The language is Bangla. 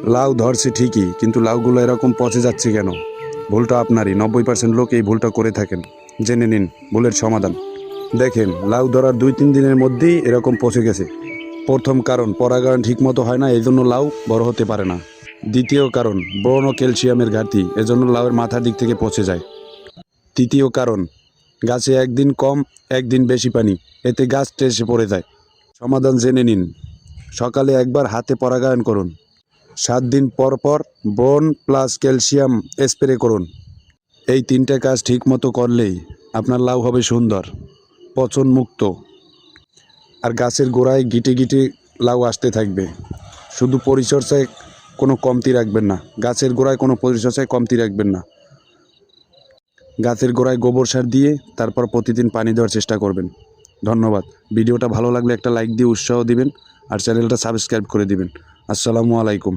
লাউ ধরছে ঠিকই, কিন্তু লাউগুলো এরকম পচে যাচ্ছে কেন? ভুলটা আপনারই। 90% লোক এই ভুলটা করে থাকেন। জেনে নিন ভুলের সমাধান। দেখেন, লাউ ধরার 2-3 দিনের মধ্যেই এরকম পচে গেছে। প্রথম কারণ, পরাগায়ন ঠিকমতো হয় না, এই জন্য লাউ বড় হতে পারে না। দ্বিতীয় কারণ, বোরন ও ক্যালসিয়ামের ঘাটতি, এজন্য লাউয়ের মাথার দিক থেকে পচে যায়। তৃতীয় কারণ, গাছে একদিন কম একদিন বেশি পানি, এতে গাছ টেসে পড়ে যায়। সমাধান জেনে নিন। সকালে একবার হাতে পরাগায়ন করুন। 7 দিন পর পর বোরন প্লাস ক্যালসিয়াম স্প্রে করুন। এই 3টে কাজ ঠিকমতো করলেই আপনার লাউ হবে সুন্দর, পচন মুক্ত, আর গাছের গোড়ায় গিটে গিটে লাউ আসতে থাকবে। শুধু পরিচর্যায় কোনো কমতি রাখবেন না, গাছের গোড়ায় কোনো পরিচর্যায় কমতি রাখবেন না। গাছের গোড়ায় গোবর সার দিয়ে তারপর প্রতিদিন পানি দেওয়ার চেষ্টা করবেন। ধন্যবাদ। ভিডিওটা ভালো লাগলে একটা লাইক দিয়ে উৎসাহ দিবেন, আর চ্যানেলটা সাবস্ক্রাইব করে দিবেন। আসসালামু আলাইকুম।